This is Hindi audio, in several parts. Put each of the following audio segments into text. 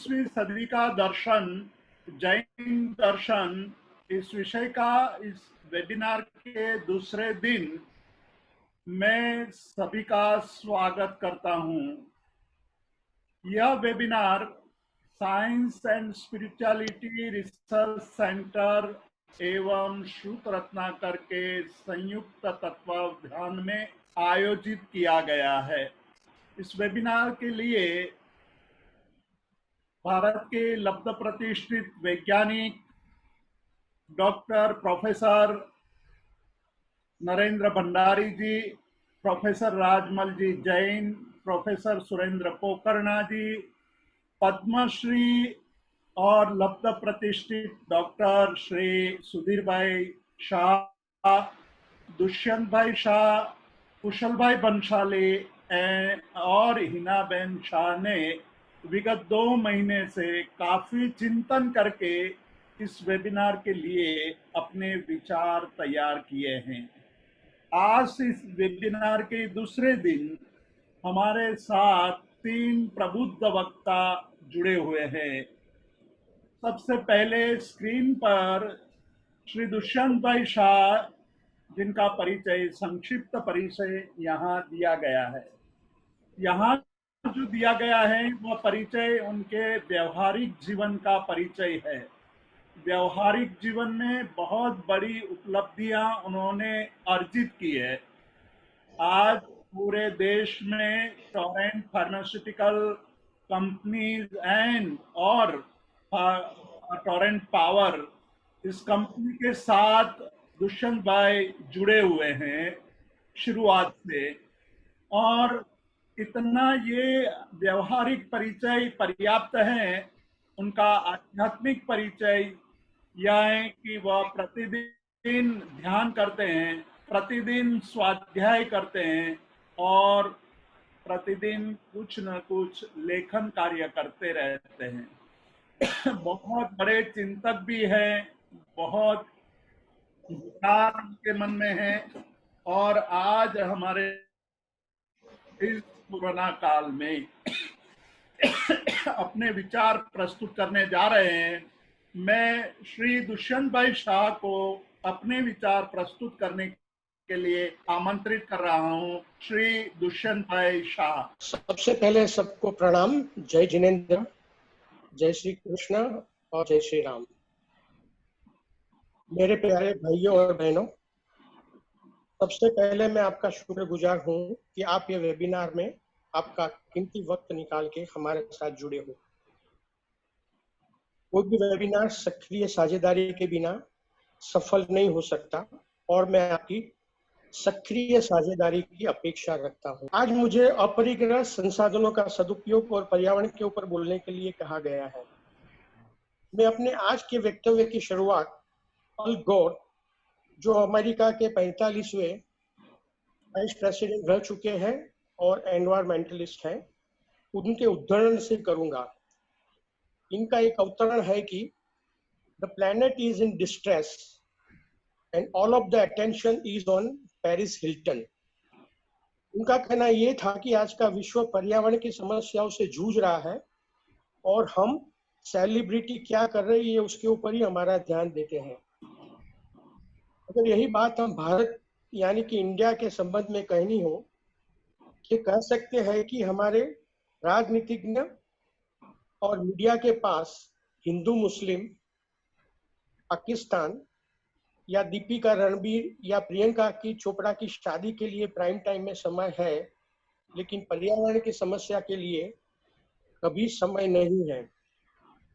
21वीं सदी का दर्शन, जैन दर्शन, इस विषय का इस वेबिनार के दूसरे दिन मैं सभी का स्वागत करता हूं। यह webinar science and spirituality research centre एवं श्रुत रत्नाकर के संयुक्त तत्वावधान में आयोजित किया गया है। इस वेबिनार के लिए भारत के लब्ध प्रतिष्ठित वैज्ञानिक डॉक्टर प्रोफेसर नरेंद्र भंडारी जी, प्रोफेसर राजमल जी जैन, प्रोफेसर सुरेंद्र पोकर्णा जी, पद्मश्री और लब्ध प्रतिष्ठित डॉक्टर श्री सुधीर भाई शाह, दुष्यंत भाई शाह, कुशल भाई बंशाली और हिनाबेन शाह ने विगत 2 महीने से काफी चिंतन करके इस वेबिनार के लिए अपने विचार तैयार किए हैं। आज इस वेबिनार के दूसरे दिन हमारे साथ 3 प्रबुद्ध वक्ता जुड़े हुए हैं। सबसे पहले स्क्रीन पर श्री दुष्यंत भाई शाह, जिनका परिचय, संक्षिप्त परिचय यहाँ दिया गया है। यहाँ जो दिया गया है वह परिचय उनके व्यवहारिक जीवन का परिचय है। व्यवहारिक जीवन में बहुत बड़ी उपलब्धियां उन्होंने अर्जित की है। आज पूरे देश में टोरेंट फार्मास्यूटिकल कंपनीज और टोरेंट पावर, इस कंपनी के साथ दुष्यंत भाई जुड़े हुए हैं शुरुआत से, और इतना ये व्यवहारिक परिचय पर्याप्त है। उनका आध्यात्मिक परिचय यह है कि वह प्रतिदिन ध्यान करते हैं, प्रतिदिन स्वाध्याय करते हैं और प्रतिदिन कुछ न कुछ लेखन कार्य करते रहते हैं। बहुत बड़े चिंतक भी हैं, बहुत विचार उनके मन में है, और आज हमारे इस कोरोना काल में अपने विचार प्रस्तुत करने जा रहे हैं। मैं श्री दुष्यंत भाई शाह को अपने विचार प्रस्तुत करने के लिए आमंत्रित कर रहा हूं। श्री दुष्यंत भाई शाह। सबसे पहले सबको प्रणाम। जय जिनेंद्र, जय श्री कृष्ण और जय श्री राम। मेरे प्यारे भाइयों और बहनों, सबसे पहले मैं आपका शुक्रगुजार हूं कि आप ये वेबिनार में आपका कीमती वक्त निकाल के हमारे साथ जुड़े हो। कोई भी वेबिनार सक्रिय साझेदारी के बिना सफल नहीं हो सकता और मैं आपकी सक्रिय साझेदारी की अपेक्षा रखता हूं। आज मुझे अपरिग्रह संसाधनों का सदुपयोग और पर्यावरण के ऊपर बोलने के लिए कहा गया है। मैं अपने आज के वक्तव्य की शुरुआत अल गोर, जो अमेरिका के 45वें वाइस प्रेसिडेंट रह चुके हैं और एनवायरमेंटलिस्ट हैं, उनके उद्धरण से करूंगा। इनका एक अवतरण है कि the planet is in distress and all of the attention is on Paris Hilton. उनका कहना यह था कि आज का विश्व पर्यावरण की समस्याओं से जूझ रहा है और हम सेलिब्रिटी क्या कर रही है उसके ऊपर ही हमारा ध्यान देते हैं। अगर यही बात हम भारत यानी कि इंडिया के संबंध में कहनी हो, कि कह सकते हैं कि हमारे राजनीतिज्ञ और मीडिया के पास हिंदू मुस्लिम, पाकिस्तान या दीपिका रणबीर या प्रियंका की चोपड़ा की शादी के लिए प्राइम टाइम में समय है, लेकिन पर्यावरण की समस्या के लिए कभी समय नहीं है।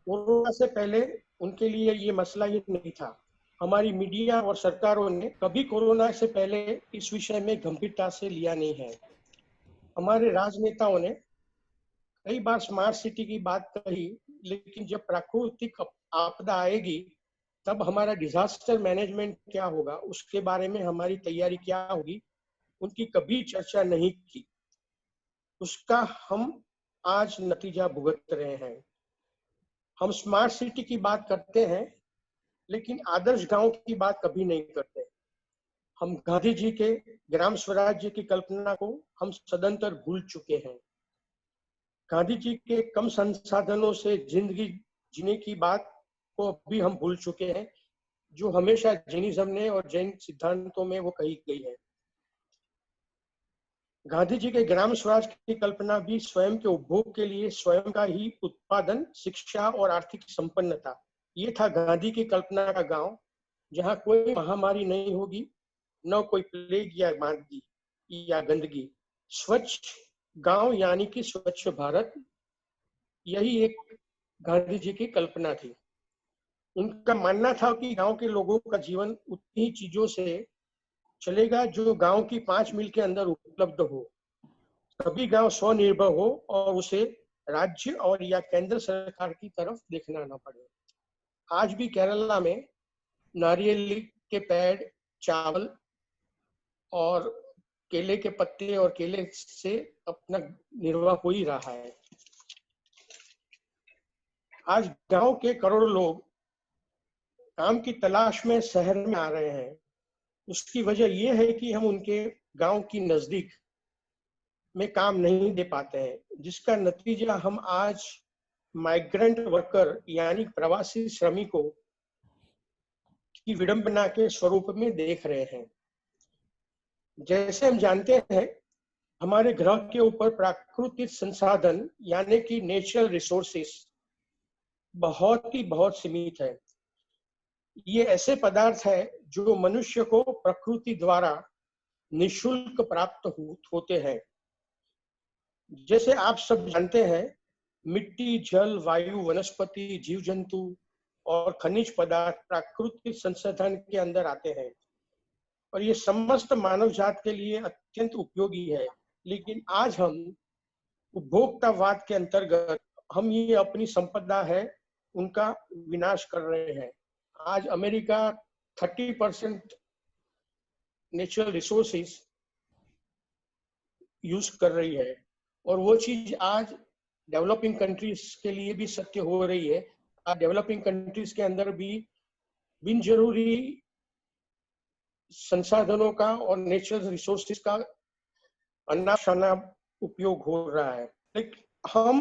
कोरोना से पहले उनके लिए ये मसला ही नहीं था। हमारी मीडिया और सरकारों ने कभी कोरोना से पहले इस विषय में गंभीरता से लिया नहीं है। हमारे राजनेताओं ने कई बार स्मार्ट सिटी की बात कही, लेकिन जब प्राकृतिक आपदा आएगी तब हमारा डिजास्टर मैनेजमेंट क्या होगा, उसके बारे में हमारी तैयारी क्या होगी, उनकी कभी चर्चा नहीं की। उसका हम आज नतीजा भुगत रहे हैं। हम स्मार्ट सिटी की बात करते हैं, लेकिन आदर्श गांव की बात कभी नहीं करते। हम गांधी जी के ग्राम स्वराज्य की कल्पना को हम सदंतर भूल चुके हैं। गांधी जी के कम संसाधनों से जिंदगी जीने की बात को अभी हम भूल चुके हैं, जो हमेशा जैनिज्म ने और जैन सिद्धांतों में वो कही गई है। गांधी जी के ग्राम स्वराज की कल्पना भी स्वयं के उपभोग के लिए स्वयं का ही उत्पादन, शिक्षा और आर्थिक संपन्नता, ये था गांधी की कल्पना का गांव, जहां कोई महामारी नहीं होगी, न कोई प्लेग या मांदगी या गंदगी। स्वच्छ गांव यानी कि स्वच्छ भारत, यही एक गांधी जी की कल्पना थी। उनका मानना था कि गांव के लोगों का जीवन उतनी चीजों से चलेगा जो गांव की 5 मील के अंदर उपलब्ध हो। सभी गांव स्वनिर्भर हो और उसे राज्य और या केंद्र सरकार की तरफ देखना न पड़े। आज भी केरला में नारियल के पेड़, चावल और केले के पत्ते और केले से अपना निर्वाह हो ही रहा है। आज गांव के करोड़ों लोग काम की तलाश में शहर में आ रहे हैं। उसकी वजह यह है कि हम उनके गांव की नजदीक में काम नहीं दे पाते हैं, जिसका नतीजा हम आज माइग्रेंट वर्कर यानी प्रवासी श्रमिकों की विडंबना के स्वरूप में देख रहे हैं। जैसे हम जानते हैं, हमारे ग्रह के ऊपर प्राकृतिक संसाधन यानी कि नेचुरल रिसोर्सेस बहुत सीमित है। ये ऐसे पदार्थ है जो मनुष्य को प्रकृति द्वारा निशुल्क प्राप्त होते हैं। जैसे आप सब जानते हैं, मिट्टी, जल, वायु, वनस्पति, जीव जंतु और खनिज पदार्थ प्राकृतिक संसाधन के अंदर आते हैं और ये समस्त मानव जात के लिए अत्यंत उपयोगी है। लेकिन आज हम उपभोक्तावाद के अंतर्गत हम ये अपनी संपदा है उनका विनाश कर रहे हैं। आज अमेरिका 30% नेचुरल रिसोर्सेस यूज कर रही है और वो चीज आज डेवलपिंग कंट्रीज के लिए भी सत्य हो रही है। आज डेवलपिंग कंट्रीज के अंदर भी बिन जरूरी संसाधनों का और नेचुरल रिसोर्सेज का अनाप-शनाप उपयोग हो रहा है। लेकिन हम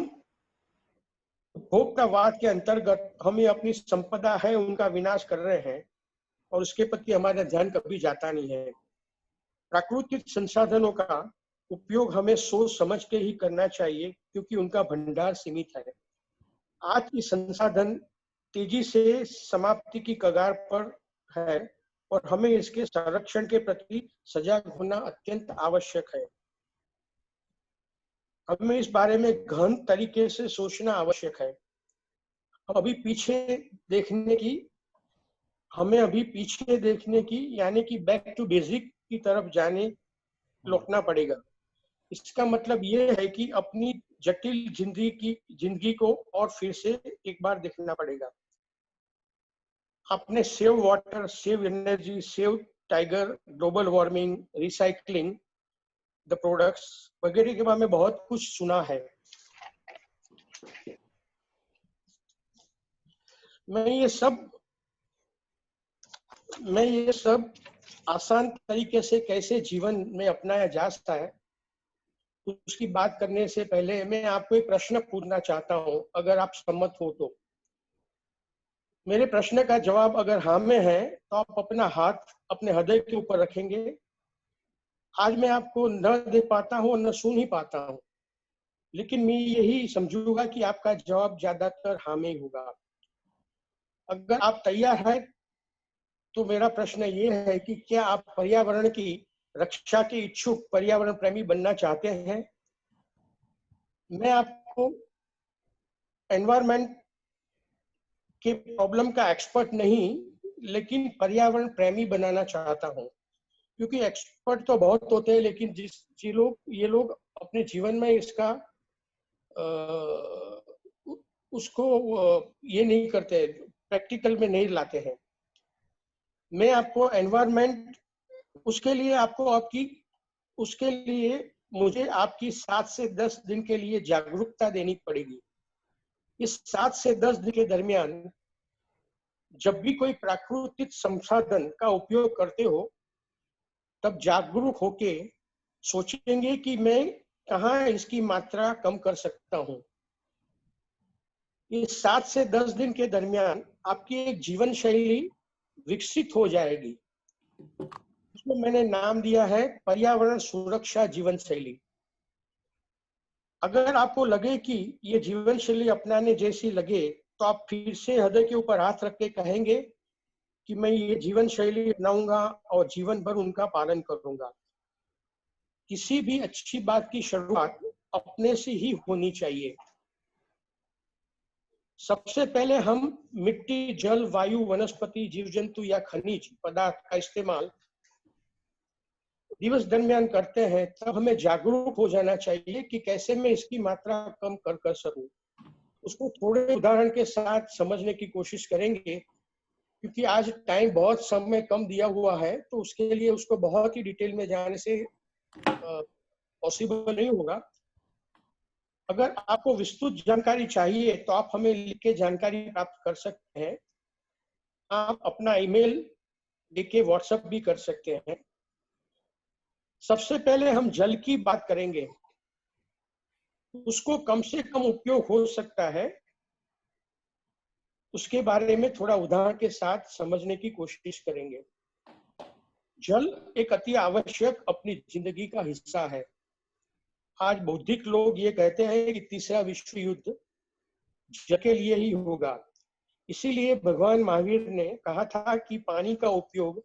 उपभोक्तावाद के अंतर्गत हमें अपनी संपदा है उनका विनाश कर रहे हैं और उसके प्रति हमारा ध्यान कभी जाता नहीं है। प्राकृतिक संसाधनों का उपयोग हमें सोच समझ के ही करना चाहिए, क्योंकि उनका भंडार सीमित है। आज की संसाधन तेजी से समाप्ति की कगार पर है और हमें इसके संरक्षण के प्रति सजग होना अत्यंत आवश्यक है। हमें इस बारे में गहन तरीके से सोचना आवश्यक है। हमें अभी पीछे देखने की यानी कि बैक टू बेसिक की तरफ लौटना पड़ेगा। इसका मतलब ये है कि अपनी जटिल जिंदगी को और फिर से एक बार देखना पड़ेगा। आपने save water, save energy, save tiger, global warming, recycling the products वगैरह के बारे में बहुत कुछ सुना है। मैं ये सब आसान तरीके से कैसे जीवन में अपनाया जा सकता है, उसकी बात करने से पहले मैं आपको एक प्रश्न पूछना चाहता हूं, अगर आप सम्मत हो तो। मेरे प्रश्न का जवाब अगर हाँ में है तो आप अपना हाथ अपने हृदय के ऊपर रखेंगे। आज मैं आपको न देख पाता हूँ न सुन ही पाता हूँ, लेकिन मैं यही समझूंगा कि आपका जवाब ज्यादातर हाँ में होगा। अगर आप तैयार हैं तो मेरा प्रश्न ये है कि क्या आप पर्यावरण की रक्षा के इच्छुक पर्यावरण प्रेमी बनना चाहते हैं? मैं आपको एनवायरमेंट के प्रॉब्लम का एक्सपर्ट नहीं, लेकिन पर्यावरण प्रेमी बनाना चाहता हूं, क्योंकि एक्सपर्ट तो बहुत होते हैं, लेकिन ये लोग अपने जीवन में इसका उसको ये नहीं करते, प्रैक्टिकल में नहीं लाते हैं। मैं आपको एनवायरमेंट उसके लिए मुझे आपकी 7 से 10 दिन के लिए जागरूकता देनी पड़ेगी। इस 7 से 10 दिन के दरमियान जब भी कोई प्राकृतिक संसाधन का उपयोग करते हो, तब जागरूक होके सोचेंगे कि मैं कहाँ इसकी मात्रा कम कर सकता हूँ। इस 7 से 10 दिन के दरमियान आपकी एक जीवन शैली विकसित हो जाएगी। उसको मैंने नाम दिया है पर्यावरण सुरक्षा जीवन शैली। अगर आपको लगे कि ये जीवन शैली अपनाने जैसी लगे, तो आप फिर से हृदय के ऊपर हाथ रख के कहेंगे कि मैं ये जीवन शैली अपनाऊंगा और जीवन भर उनका पालन करूंगा। किसी भी अच्छी बात की शुरुआत अपने से ही होनी चाहिए। सबसे पहले हम मिट्टी, जल, वायु, वनस्पति, जीव जंतु या खनिज पदार्थ का इस्तेमाल दिवस दरमियान करते हैं, तब हमें जागरूक हो जाना चाहिए कि कैसे मैं इसकी मात्रा कम कर सकूं। उसको थोड़े उदाहरण के साथ समझने की कोशिश करेंगे, क्योंकि आज टाइम बहुत समय कम दिया हुआ है, तो उसके लिए उसको बहुत ही डिटेल में जाने से पॉसिबल नहीं होगा। अगर आपको विस्तृत जानकारी चाहिए तो आप हमें लिख के जानकारी प्राप्त कर सकते हैं। आप अपना ईमेल लिख के व्हाट्सएप भी कर सकते हैं। सबसे पहले हम जल की बात करेंगे। उसको कम से कम उपयोग हो सकता है, उसके बारे में थोड़ा उदाहरण के साथ समझने की कोशिश करेंगे। जल एक अति आवश्यक अपनी जिंदगी का हिस्सा है। आज बौद्धिक लोग ये कहते हैं कि तीसरा विश्व युद्ध जल के लिए ही होगा। इसीलिए भगवान महावीर ने कहा था कि पानी का उपयोग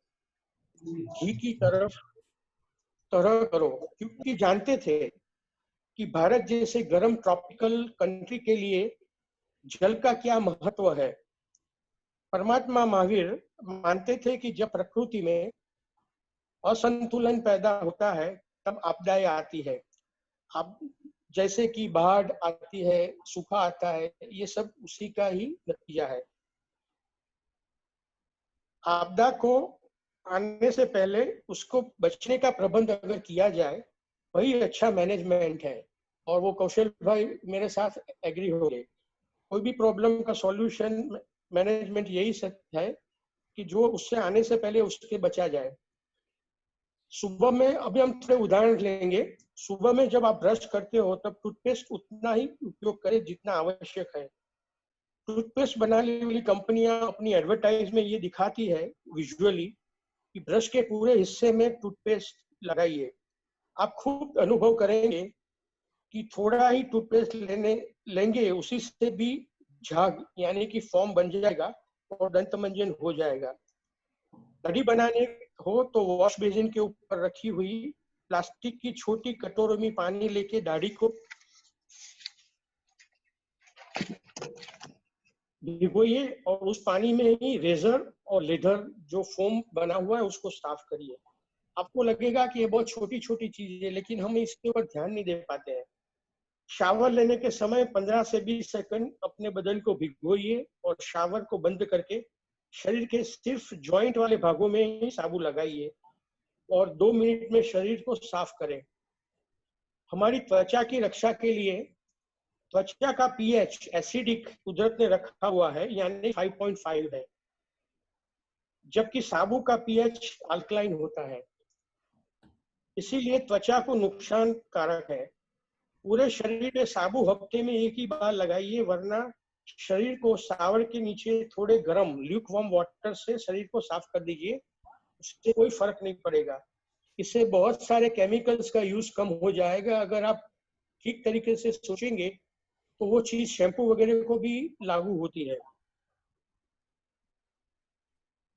घी की तरह करो, क्योंकि जानते थे कि भारत जैसे गर्म ट्रॉपिकल कंट्री के लिए जल का क्या महत्व है। परमात्मा महावीर मानते थे कि जब प्रकृति में असंतुलन पैदा होता है, तब आपदाएं आती है। अब जैसे कि बाढ़ आती है, सूखा आता है, ये सब उसी का ही नतीजा है। आपदा को आने से पहले उसको बचने का प्रबंध अगर किया जाए, वही अच्छा मैनेजमेंट है। और वो कौशल भाई मेरे साथ एग्री होंगे। कोई भी प्रॉब्लम का सॉल्यूशन मैनेजमेंट यही सत्य है कि जो उससे आने से पहले उसके बचा जाए। सुबह में अभी हम थोड़े उदाहरण लेंगे। सुबह में जब आप ब्रश करते हो, तब टूथपेस्ट उतना ही उपयोग करें जितना आवश्यक है। टूथपेस्ट बनाने वाली कंपनियां अपनी एडवर्टाइज में ये दिखाती है विजुअली कि ब्रश के पूरे हिस्से में टूथपेस्ट लगाइए। आप खुद अनुभव करेंगे कि थोड़ा ही टूथपेस्ट लेंगे, उसी से भी झाग यानी कि फॉर्म बन जाएगा और दंत मंजन हो जाएगा। दाढ़ी बनाने हो तो वॉश बेसिन के ऊपर रखी हुई प्लास्टिक की छोटी कटोरों में पानी लेके दाढ़ी को भिगोइए और उस पानी में ही रेजर और लेदर जो फोम बना हुआ है उसको साफ करिए। आपको लगेगा कि ये बहुत छोटी छोटी चीज है, लेकिन हम इसके ऊपर ध्यान नहीं दे पाते हैं। शावर लेने के समय 15 से 20 सेकंड अपने बदन को भिगोइए और शावर को बंद करके शरीर के सिर्फ जॉइंट वाले भागों में ही साबुन लगाइए और 2 मिनट में शरीर को साफ करें। हमारी त्वचा की रक्षा के लिए त्वचा का पीएच एसिडिक कुदरत ने रखा हुआ है, यानी 5.5 है, जबकि साबु का पीएच अल्कलाइन होता है। इसीलिए त्वचा को नुकसान कारक है। पूरे शरीर पे साबु हफ्ते में एक ही बार लगाइए, वरना शरीर को शावर के नीचे थोड़े गर्म ल्यूकवार्म वाटर से शरीर को साफ कर दीजिए, उससे कोई फर्क नहीं पड़ेगा। इससे बहुत सारे केमिकल्स का यूज कम हो जाएगा। अगर आप ठीक तरीके से सोचेंगे तो वो चीज शैम्पू वगैरह को भी लागू होती है।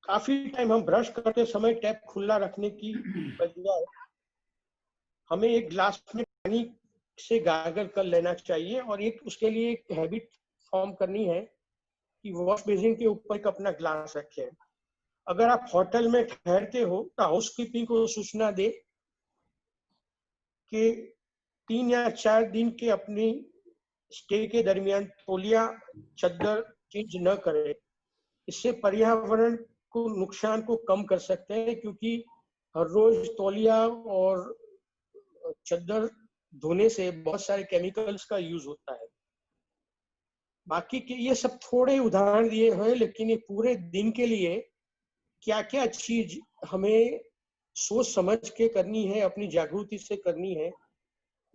काफी टाइम हम ब्रश करते समय टैप खुला रखने की बजाय हमें एक ग्लास में पानी से गार्गल कर लेना चाहिए और एक उसके लिए एक हैबिट फॉर्म करनी है कि वॉश बेसिन के ऊपर एक अपना ग्लास रखें। अगर आप होटल में ठहरते हो तो हाउसकीपिंग को सूचना दे कि 3 या 4 दिन के अपनी स्टे के दरमियान तौलिया चद्दर चेंज न करें। इससे पर्यावरण को नुकसान को कम कर सकते हैं, क्योंकि हर रोज तौलिया और चद्दर धोने से बहुत सारे केमिकल्स का यूज होता है। बाकी के ये सब थोड़े उदाहरण दिए हैं, लेकिन ये पूरे दिन के लिए क्या क्या चीज हमें सोच समझ के करनी है, अपनी जागृति से करनी है,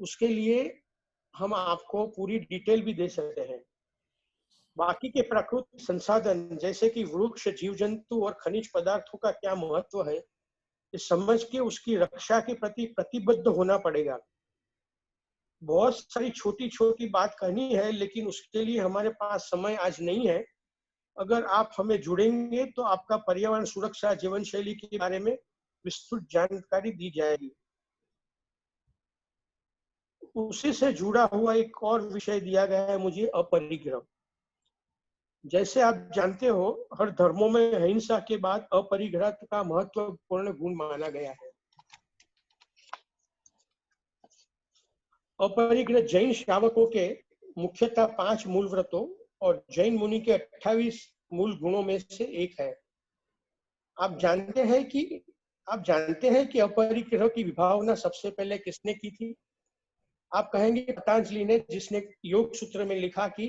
उसके लिए हम आपको पूरी डिटेल भी दे सकते हैं। बाकी के प्राकृतिक संसाधन जैसे कि वृक्ष, जीव जंतु और खनिज पदार्थों का क्या महत्व है, ये समझ के उसकी रक्षा के प्रति प्रतिबद्ध होना पड़ेगा। बहुत सारी छोटी छोटी बात कहनी है, लेकिन उसके लिए हमारे पास समय आज नहीं है। अगर आप हमें जुड़ेंगे तो आपका पर्यावरण सुरक्षा जीवन शैली के बारे में विस्तृत जानकारी दी जाएगी। उसी से जुड़ा हुआ एक और विषय दिया गया है मुझे, अपरिग्रह। जैसे आप जानते हो, हर धर्मों में अहिंसा के बाद अपरिग्रह का महत्वपूर्ण गुण माना गया है। अपरिग्रह जैन श्रावकों के मुख्यतः 5 मूल व्रतों और जैन मुनि के 28 मूल गुणों में से एक है। आप जानते हैं कि अपरिग्रह की विभावना सबसे पहले किसने की थी? आप कहेंगे पतंजलि ने, जिसने योग सूत्र में लिखा कि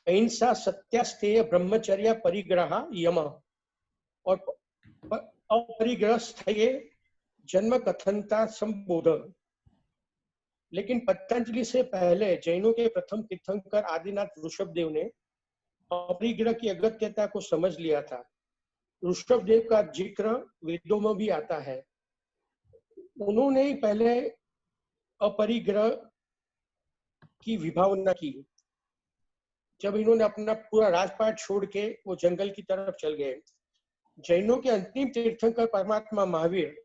अहिंसा, सत्यास्तेय, ब्रह्मचर्य, परिग्रह, यम और अपरिग्रह स्थेय, जन्म कथनता, संबोधन। लेकिन पतंजलि से पहले जैनों के प्रथम तीर्थंकर आदिनाथ ऋषभदेव ने अपरिग्रह की अगत्यता को समझ लिया था। ऋषभदेव का जिक्र वेदों में भी आता है। उन्होंने ही पहले अपरिग्रह की विभावना की। जब इन्होंने अपना पूरा राजपाट छोड़ के वो जंगल की तरफ चल गए। जैनों के अंतिम तीर्थंकर परमात्मा महावीर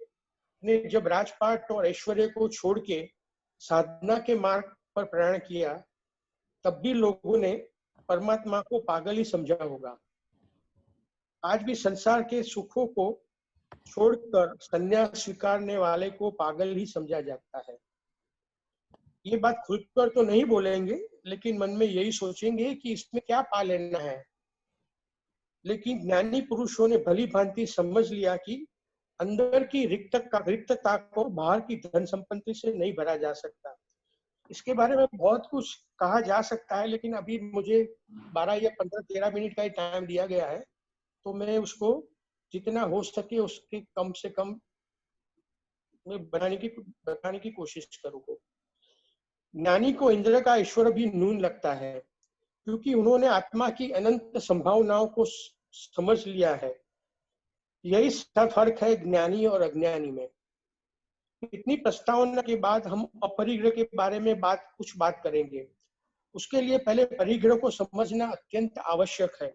ने जब राजपाट और ऐश्वर्य को छोड़ के साधना के मार्ग पर प्रयाण किया, तब भी लोगों ने परमात्मा को पागल ही समझा होगा। आज भी संसार के सुखों को छोड़कर संन्यास स्वीकारने वाले को पागल ही समझा जाता है। ये बात खुलकर तो नहीं बोलेंगे, लेकिन मन में यही सोचेंगे कि इसमें क्या पा लेना है। लेकिन ज्ञानी पुरुषों ने भली भांति समझ लिया कि अंदर की रिक्तता को बाहर की धन संपत्ति से नहीं भरा जा सकता। इसके बारे में बहुत कुछ कहा जा सकता है, लेकिन अभी मुझे 12 या 15-13 मिनट का ही टाइम दिया गया है, तो मैं उसको जितना हो सके उसके कम से कम मैं बताने की कोशिश करूंगा। ज्ञानी को इंद्र का ईश्वर भी न्यून लगता है, क्योंकि उन्होंने आत्मा की अनंत संभावनाओं को समझ लिया है। यही फर्क है ज्ञानी और अज्ञानी में। इतनी प्रस्तावना के बाद हम अपरिग्रह के बारे में कुछ बात करेंगे। उसके लिए पहले परिग्रह को समझना अत्यंत आवश्यक है।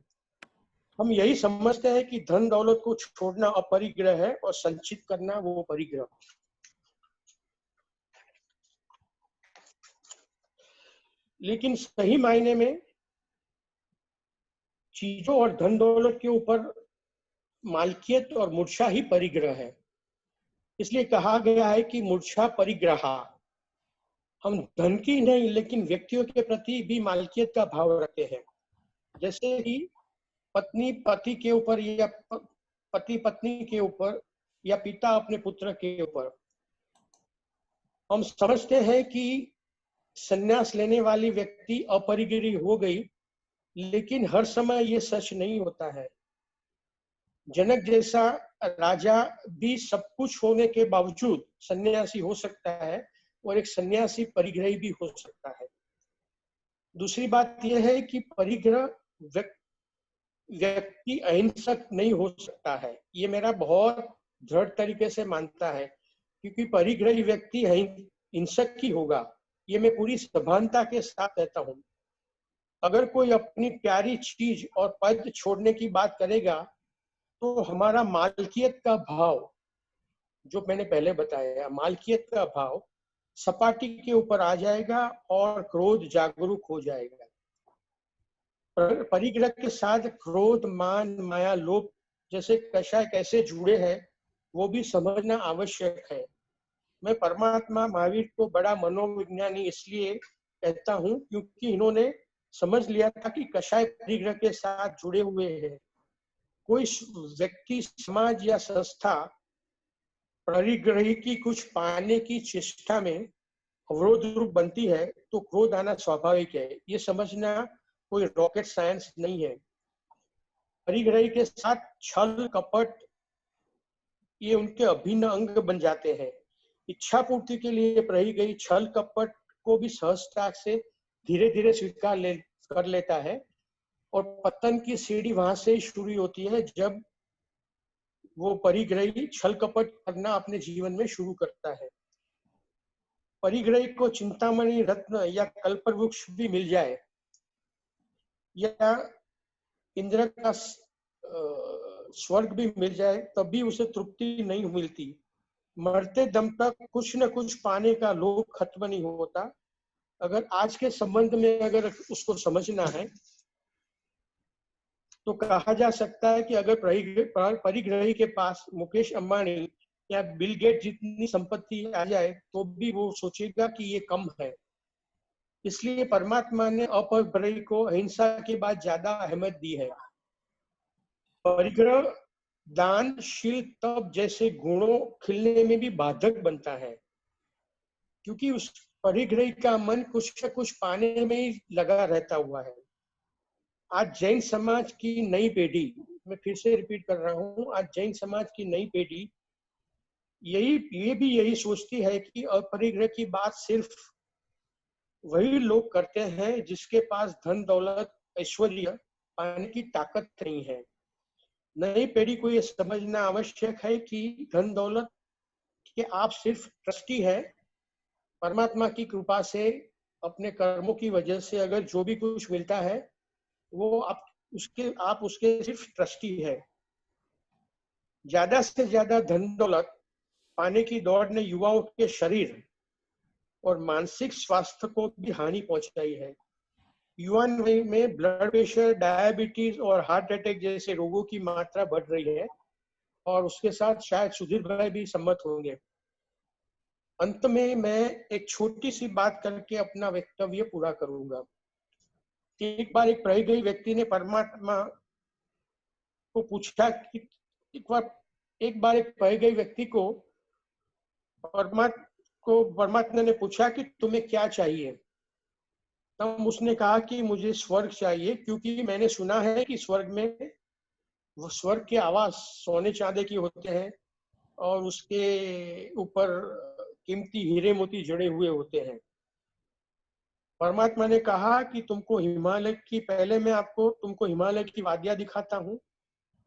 हम यही समझते हैं कि धन दौलत को छोड़ना अपरिग्रह है और संचित करना वो परिग्रह। लेकिन सही मायने में चीजों और धन दौलत के ऊपर मालकियत और मूर्छा ही परिग्रह है। इसलिए कहा गया है कि मूर्छा परिग्रहा। हम धन की नहीं, लेकिन व्यक्तियों के प्रति भी मालकियत का भाव रखते हैं। जैसे कि पत्नी पति के ऊपर या पति पत्नी के ऊपर या पिता अपने पुत्र के ऊपर। हम समझते हैं कि संन्यास लेने वाली व्यक्ति अपरिग्रही हो गई, लेकिन हर समय ये सच नहीं होता है। जनक जैसा राजा भी सब कुछ होने के बावजूद सन्यासी हो सकता है और एक सन्यासी परिग्रही भी हो सकता है। दूसरी बात यह है कि परिग्रह व्यक्ति अहिंसक नहीं हो सकता है। ये मेरा बहुत दृढ़ तरीके से मानता है, क्योंकि परिग्रही व्यक्ति हिंसक ही होगा। ये मैं पूरी सभानता के साथ कहता हूँ। अगर कोई अपनी प्यारी चीज और पद छोड़ने की बात करेगा, तो हमारा मालकियत का भाव, जो मैंने पहले बताया, मालकियत का भाव सपाटी के ऊपर आ जाएगा और क्रोध जागरूक हो जाएगा। परिग्रह के साथ क्रोध, मान, माया, लोभ जैसे कषाय कैसे जुड़े हैं, वो भी समझना आवश्यक है। मैं परमात्मा महावीर को बड़ा मनोविज्ञानी इसलिए कहता हूँ, क्योंकि इन्होंने समझ लिया था कि कषाय परिग्रह के साथ जुड़े हुए हैं। कोई व्यक्ति, समाज या संस्था परिग्रही की कुछ पाने की चेष्टा में अवरोध रूप बनती है, तो क्रोध आना स्वाभाविक है। ये समझना कोई रॉकेट साइंस नहीं है। परिग्रही के साथ छल कपट ये उनके अभिन्न अंग बन जाते हैं। इच्छा पूर्ति के लिए रही गई छल कपट को भी सहजता से धीरे धीरे कर लेता है, और पतन की सीढ़ी वहां से ही शुरू होती है जब वो परिग्रही छल कपट करना अपने जीवन में शुरू करता है। परिग्रही को चिंतामणि रत्न या कल्पवृक्ष भी मिल जाए, या इंद्र का स्वर्ग भी मिल जाए, तब भी उसे तृप्ति नहीं मिलती। मरते दम तक कुछ न कुछ पाने का लोभ खत्म नहीं होता। अगर आज के संबंध में अगर उसको समझना है तो कहा जा सकता है कि अगर परिग्रही के पास मुकेश अंबानी या बिल गेट जितनी संपत्ति आ जाए तो भी वो सोचेगा कि ये कम है। इसलिए परमात्मा ने अपरिग्रही को अहिंसा के बाद ज्यादा अहमियत दी है। परिग्रह दान शील तप जैसे गुणों खिलने में भी बाधक बनता है, क्योंकि उस परिग्रही का मन कुछ न कुछ पाने में ही लगा रहता हुआ है। आज जैन समाज की नई पीढ़ी, मैं फिर से रिपीट कर रहा हूँ, आज जैन समाज की नई पीढ़ी यही सोचती है कि अपरिग्रह की बात सिर्फ वही लोग करते हैं जिसके पास धन दौलत ऐश्वर्य पाने की ताकत नहीं है। नई पीढ़ी को यह समझना आवश्यक है कि धन दौलत के आप सिर्फ ट्रस्टी है। परमात्मा की कृपा से अपने कर्मों की वजह से अगर जो भी कुछ मिलता है वो आप उसके सिर्फ ट्रस्टी है। ज्यादा से ज्यादा धन दौलत पाने की दौड़ ने युवाओं के शरीर और मानसिक स्वास्थ्य को भी हानि पहुंचाई है। युवा में ब्लड प्रेशर, डायबिटीज और हार्ट अटैक जैसे रोगों की मात्रा बढ़ रही है, और उसके साथ शायद सुधीर भाई भी सम्मत होंगे। अंत में मैं एक छोटी सी बात करके अपना वक्तव्य पूरा करूंगा। एक बार एक परिग्रही व्यक्ति ने परमात्मा को पूछा कि एक बार एक परिग्रही व्यक्ति को परमात्मा ने पूछा कि तुम्हें क्या चाहिए। तब उसने कहा कि मुझे स्वर्ग चाहिए, क्योंकि मैंने सुना है कि स्वर्ग के आवास सोने चांदी की होते हैं और उसके ऊपर कीमती हीरे मोती जड़े हुए होते हैं। परमात्मा ने कहा कि तुमको हिमालय की वादियां दिखाता हूँ,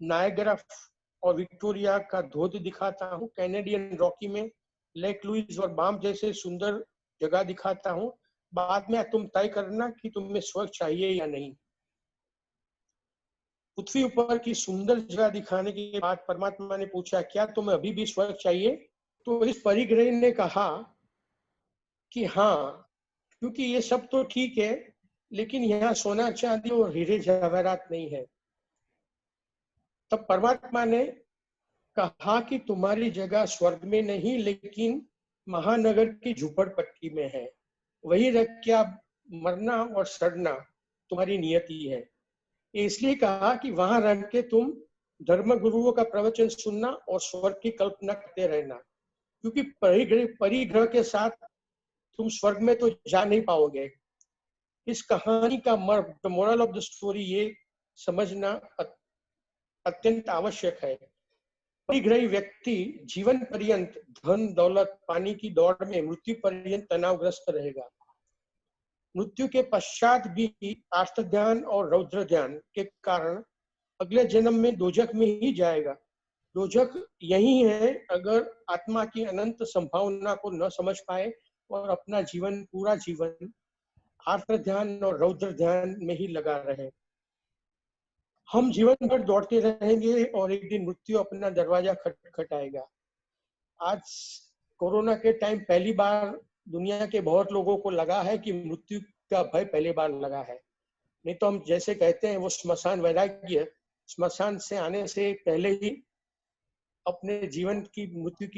नायग्रा और विक्टोरिया का धोध दिखाता हूँ, कैनेडियन रॉकी में लेक लुइस और बाम जैसे सुंदर जगह दिखाता हूँ। बाद में तुम तय करना कि तुम्हें स्वर्ग चाहिए या नहीं। पृथ्वी ऊपर की सुंदर जगह दिखाने के बाद परमात्मा ने पूछा, क्या तुम्हें अभी भी स्वर्ग चाहिए? तो इस परिग्रही ने कहा कि हाँ, क्योंकि ये सब तो ठीक है, लेकिन यहाँ सोना चांदी और हीरे जवाहरात नहीं है। तब परमात्मा ने कहा कि तुम्हारी जगह स्वर्ग में नहीं, लेकिन महानगर की झुपड़पट्टी में है। वही रख के मरना और सड़ना तुम्हारी नियति है। इसलिए कहा कि वहां रह के तुम धर्म गुरुओं का प्रवचन सुनना और स्वर्ग की कल्पना करते रहना, क्योंकि परिग्रह के साथ तुम स्वर्ग में तो जा नहीं पाओगे। इस कहानी का मोरल ऑफ द स्टोरी ये समझना अत्यंत आवश्यक है। परिग्रही व्यक्ति जीवन पर्यंत धन दौलत पाने की दौड़ में मृत्यु पर्यंत तनावग्रस्त रहेगा। मृत्यु के पश्चात भी आर्त ध्यान और रौद्र ध्यान के कारण अगले जन्म में दोजख में ही जाएगा। दोजख यही है अगर आत्मा की अनंत संभावना को न समझ पाए और अपना पूरा जीवन आर्त ध्यान और रौद्र ध्यान में ही लगा रहे। हम जीवन भर दौड़ते रहेंगे और एक दिन मृत्यु अपना दरवाजा खटखटाएगा। आज कोरोना के टाइम पहली बार दुनिया के बहुत लोगों को लगा है कि मृत्यु का भय पहली बार लगा है। नहीं तो हम जैसे कहते हैं वो श्मशान वैराग्य, श्मशान से आने से पहले ही अपने जीवन की मृत्यु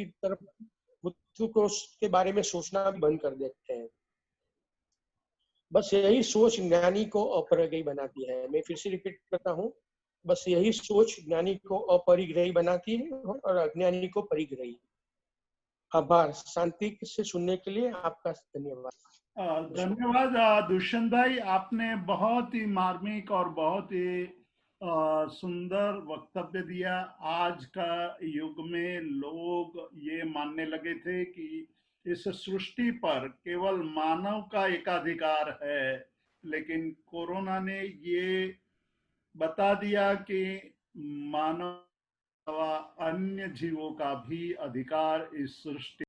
के बारे में सोचना भी बंद कर देते हैं। बस यही सोच ज्ञानी को अपरिग्रही बनाती है। मैं फिर से रिपीट करता हूँ, बस यही सोच ज्ञानी को अपरिग्रही बनाती है और अज्ञानी को परिग्रही। आभार। शांति से सुनने के लिए आपका धन्यवाद। धन्यवाद दुष्यंत भाई, आपने बहुत ही मार्मिक और बहुत ही सुंदर वक्तव्य दिया। आज का युग में लोग ये मानने लगे थे कि इस सृष्टि पर केवल मानव का एकाधिकार है, लेकिन कोरोना ने ये बता दिया कि मानव अन्य जीवों का भी अधिकार इस सृष्टि